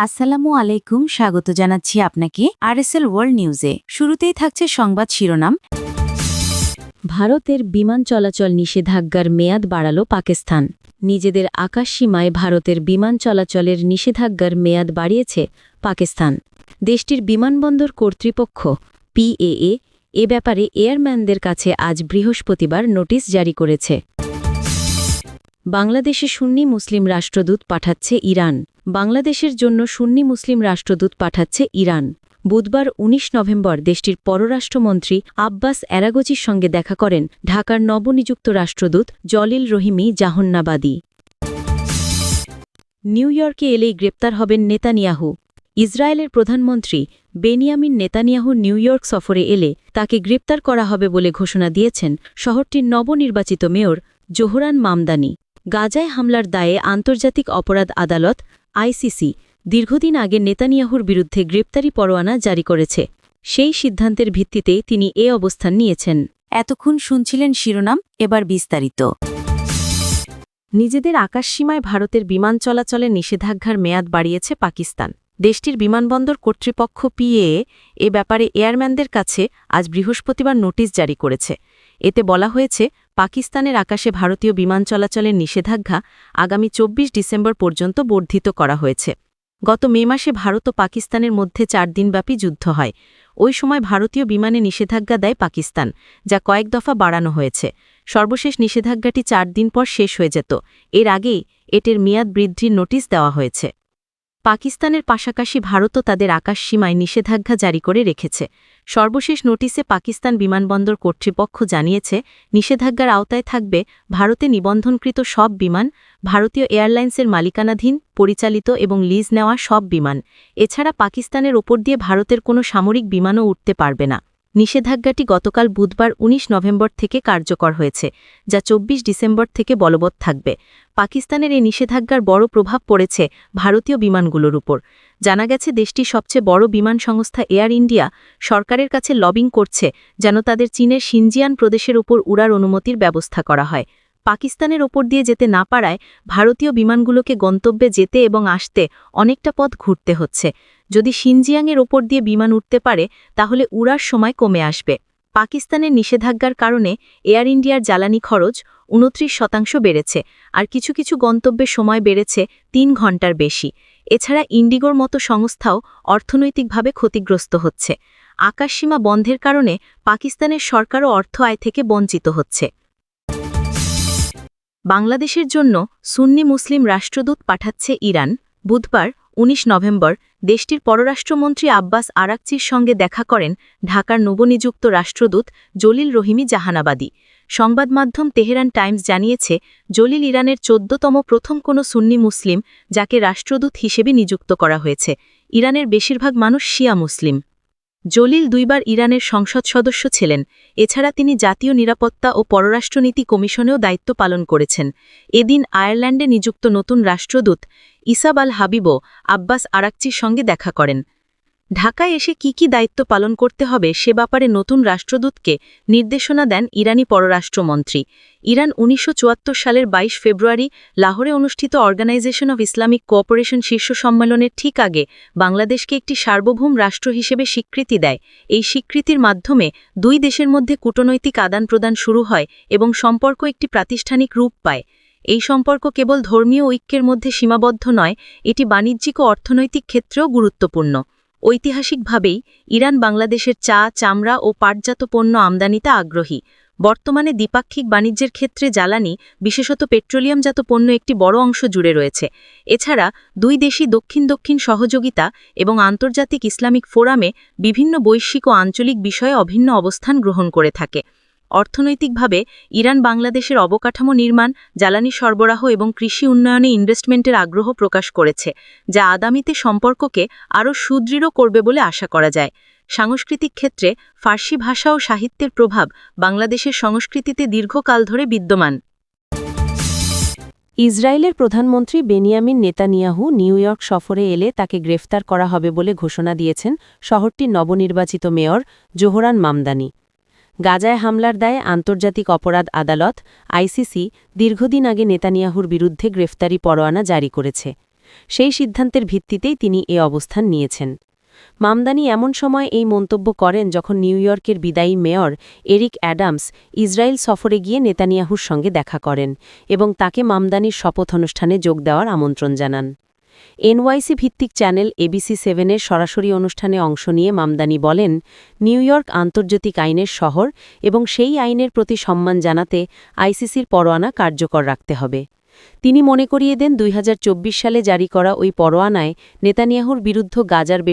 আসসালামু আলাইকুম, স্বাগত জানাচ্ছি আপনাকে আরএসএল ওয়ার্ল্ড নিউজে। শুরুতেই থাকছে সংবাদ শিরোনাম। ভারতের বিমান চলাচল নিষেধাজ্ঞার মেয়াদ বাড়াল পাকিস্তান। নিজেদের আকাশসীমায় ভারতের বিমান চলাচলের নিষেধাজ্ঞার মেয়াদ বাড়িয়েছে পাকিস্তান। দেশটির বিমানবন্দর কর্তৃপক্ষ পিএএ এ ব্যাপারে এয়ারম্যানদের কাছে আজ বৃহস্পতিবার নোটিশ জারি করেছে। বাংলাদেশে সুন্নি মুসলিম রাষ্ট্রদূত পাঠাচ্ছে ইরান। বাংলাদেশের জন্য সুন্নি মুসলিম রাষ্ট্রদূত পাঠাচ্ছে ইরান। বুধবার ১৯ নভেম্বর দেশটির পররাষ্ট্রমন্ত্রী আব্বাস অ্যারাগচির সঙ্গে দেখা করেন ঢাকার নবনিযুক্ত রাষ্ট্রদূত জলিল রহিমি জাহন্নাবাদী। নিউ ইয়র্কে এলেই গ্রেপ্তার হবেন নেতানিয়াহু। ইসরায়েলের প্রধানমন্ত্রী বেনিয়ামিন নেতানিয়াহু নিউ ইয়র্ক সফরে এলে তাকে গ্রেপ্তার করা হবে বলে ঘোষণা দিয়েছেন শহরটির নবনির্বাচিত মেয়র জোহরান মামদানি। গাজায় হামলার দায়ে আন্তর্জাতিক অপরাধ আদালত আইসিসি দীর্ঘদিন আগে নেতানিয়াহুর বিরুদ্ধে গ্রেপ্তারি পরোয়ানা জারি করেছে। সেই সিদ্ধান্তের ভিত্তিতেই তিনি এ অবস্থান নিয়েছেন। এতক্ষণ শুনছিলেন শিরোনাম, এবার বিস্তারিত। নিজেদের আকাশসীমায় ভারতের বিমান চলাচলের নিষেধাজ্ঞার মেয়াদ বাড়িয়েছে পাকিস্তান। দেশটির বিমানবন্দর কর্তৃপক্ষ পিএএ এ ব্যাপারে এয়ারম্যানদের কাছে আজ বৃহস্পতিবার নোটিশ জারি করেছে। এতে বলা হয়েছে, পাকিস্তানের আকাশে ভারতীয় বিমান চলাচলের নিষেধাজ্ঞা আগামী ২৪ ডিসেম্বর পর্যন্ত বর্ধিত করা হয়েছে। গত মে মাসে ভারত ও পাকিস্তানের মধ্যে ৪ দিনব্যাপী যুদ্ধ হয়। ওই সময় ভারতীয় বিমানে নিষেধাজ্ঞা দেয় পাকিস্তান, যা কয়েক দফা বাড়ানো হয়েছে। সর্বশেষ নিষেধাজ্ঞাটি ৪ দিন পর শেষ হয়ে যেত। এর আগেই এটির মেয়াদ বৃদ্ধির নোটিশ দেওয়া হয়েছে। পাকিস্তানের পাশাপাশি ভারতও তাদের আকাশসীমায় নিষেধাজ্ঞা জারি করে রেখেছে। সর্বশেষ নোটিশে পাকিস্তান বিমানবন্দর কর্তৃপক্ষ জানিয়েছে, নিষেধাজ্ঞার আওতায় থাকবে ভারতে নিবন্ধনকৃত সব বিমান, ভারতীয় এয়ারলাইন্সের মালিকানাধীন, পরিচালিত এবং লিজ নেওয়া সব বিমান। এছাড়া পাকিস্তানের ওপর দিয়ে ভারতের কোনো সামরিক বিমানও উঠতে পারবে না। নিষেধাজ্ঞাটি গতকাল বুধবার ১৯ নভেম্বর থেকে কার্যকর হয়েছে, যা ২৪ ডিসেম্বর থেকে বলবৎ থাকবে। পাকিস্তানের এই নিষেধাজ্ঞার বড় প্রভাব পড়েছে ভারতীয় বিমানগুলোর উপর। জানা গেছে, দেশটির সবচেয়ে বড় বিমান সংস্থা এয়ার ইন্ডিয়া সরকারের কাছে লবিং করছে যেন তাদের চীনের শিনজিয়ান প্রদেশের উপর উড়ার অনুমতির ব্যবস্থা করা হয়। পাকিস্তানের ওপর দিয়ে যেতে না পারায় ভারতীয় বিমানগুলোকে গন্তব্যে যেতে এবং আসতে অনেকটা পথ ঘুরতে হচ্ছে। যদি শিনজিয়াংয়ের ওপর দিয়ে বিমান উঠতে পারে, তাহলে উড়ার সময় কমে আসবে। পাকিস্তানের নিষেধাজ্ঞার কারণে এয়ার ইন্ডিয়ার জ্বালানি খরচ ২৯% বেড়েছে, আর কিছু কিছু গন্তব্যের সময় বেড়েছে ৩ ঘণ্টার বেশি। এছাড়া ইন্ডিগোর মতো সংস্থাও অর্থনৈতিকভাবে ক্ষতিগ্রস্ত হচ্ছে। আকাশসীমা বন্ধের কারণে পাকিস্তানের সরকারও অর্থ আয় থেকে বঞ্চিত হচ্ছে। বাংলাদেশের জন্য সুন্নি মুসলিম রাষ্ট্রদূত পাঠাচ্ছে ইরান। বুধবার ১৯ নভেম্বর দেশটির পররাষ্ট্রমন্ত্রী আব্বাস আরাকচির সঙ্গে দেখা করেন ঢাকার নবনিযুক্ত রাষ্ট্রদূত জলিল রহিমি জাহানাবাদী। সংবাদ মাধ্যম তেহরান টাইমস জানিয়েছে, জলিল ইরানের ১৪তম প্রথম কোনো সুন্নি মুসলিম যাকে রাষ্ট্রদূত হিসেবে নিযুক্ত করা হয়েছে। ইরানের বেশিরভাগ মানুষ শিয়া মুসলিম। জলিল ২ বার ইরানের সংসদ সদস্য ছিলেন। এছাড়া তিনি জাতীয় নিরাপত্তা ও পররাষ্ট্রনীতি কমিশনেও দায়িত্ব পালন করেছেন। এদিন আয়ারল্যান্ডে নিযুক্ত নতুন রাষ্ট্রদূত ইসাব আল হাবিবও আব্বাস আরাকচির সঙ্গে দেখা করেন। ঢাকায় এসে কি দায়িত্ব পালন করতে হবে সে ব্যাপারে নতুন রাষ্ট্রদূতকে নির্দেশনা দেন ইরানি পররাষ্ট্রমন্ত্রী। ইরান ১৯৭৪ সালের ২২ ফেব্রুয়ারি লাহোরে অনুষ্ঠিত অর্গানাইজেশন অব ইসলামিক কোঅপারেশন শীর্ষ সম্মেলনের ঠিক আগে বাংলাদেশকে একটি সার্বভৌম রাষ্ট্র হিসেবে স্বীকৃতি দেয়। এই স্বীকৃতির মাধ্যমে দুই দেশের মধ্যে কূটনৈতিক আদান-প্রদান শুরু হয় এবং সম্পর্ক একটি প্রাতিষ্ঠানিক রূপ পায়। এই সম্পর্ক কেবল ধর্মীয় ঐক্যের মধ্যে সীমাবদ্ধ নয়, এটি বাণিজ্যিক ও অর্থনৈতিক ক্ষেত্রেও গুরুত্বপূর্ণ। ঐতিহাসিকভাবেই ইরান বাংলাদেশের চা, চামড়া ও পাটজাত পণ্য আমদানিতে আগ্রহী। বর্তমানে দ্বিপাক্ষিক বাণিজ্যের ক্ষেত্রে জ্বালানি, বিশেষত পেট্রোলিয়ামজাত পণ্য একটি বড় অংশ জুড়ে রয়েছে। এছাড়া দুই দেশই দক্ষিণ সহযোগিতা এবং আন্তর্জাতিক ইসলামিক ফোরামে বিভিন্ন বৈশ্বিক ও আঞ্চলিক বিষয়ে অভিন্ন অবস্থান গ্রহণ করে থাকে। অর্থনৈতিকভাবে ইরান বাংলাদেশের অবকাঠামো নির্মাণ, জ্বালানি সরবরাহ এবং কৃষি উন্নয়নে ইনভেস্টমেন্টের আগ্রহ প্রকাশ করেছে, যা আগামীতে সম্পর্ককে আরও সুদৃঢ় করবে বলে আশা করা যায়। সাংস্কৃতিক ক্ষেত্রে ফার্সি ভাষা ও সাহিত্যের প্রভাব বাংলাদেশের সংস্কৃতিতে দীর্ঘকাল ধরে বিদ্যমান। ইসরায়েলের প্রধানমন্ত্রী বেনিয়ামিন নেতানিয়াহু নিউ ইয়র্ক সফরে এলে তাকে গ্রেফতার করা হবে বলে ঘোষণা দিয়েছেন শহরটির নবনির্বাচিত মেয়র জোহরান মামদানি। গাজায় হামলার দায়ে আন্তর্জাতিক অপরাধ আদালত আইসিসি দীর্ঘদিন আগে নেতানিয়াহুর বিরুদ্ধে গ্রেফতারি পরোয়ানা জারি করেছে। সেই সিদ্ধান্তের ভিত্তিতেই তিনি এ অবস্থান নিয়েছেন। মামদানি এমন সময় এই মন্তব্য করেন যখন নিউ ইয়র্কের বিদায়ী মেয়র এরিক অ্যাডামস ইসরায়েল সফরে গিয়ে নেতানিয়াহুর সঙ্গে দেখা করেন এবং তাকে মামদানির শপথ অনুষ্ঠানে যোগ দেওয়ার আমন্ত্রণ জানান। এনওয়াইসি ভিত্তিক চ্যানেল ABC7-এর সরাসরি অনুষ্ঠানে অংশ নিয়ে মামদানি বলেন, নিউ ইয়র্ক আন্তর্জাতিক আইনের শহর এবং সেই আইনের প্রতি সম্মান জানাতে আইসিসির পরোয়ানা কার্যকর রাখতে হবে। তিনি মনে করিয়ে দেন 2024 সালে জারি করা ওই পরোয়ানায় নেতানিয়াহুর বিরুদ্ধে গাজার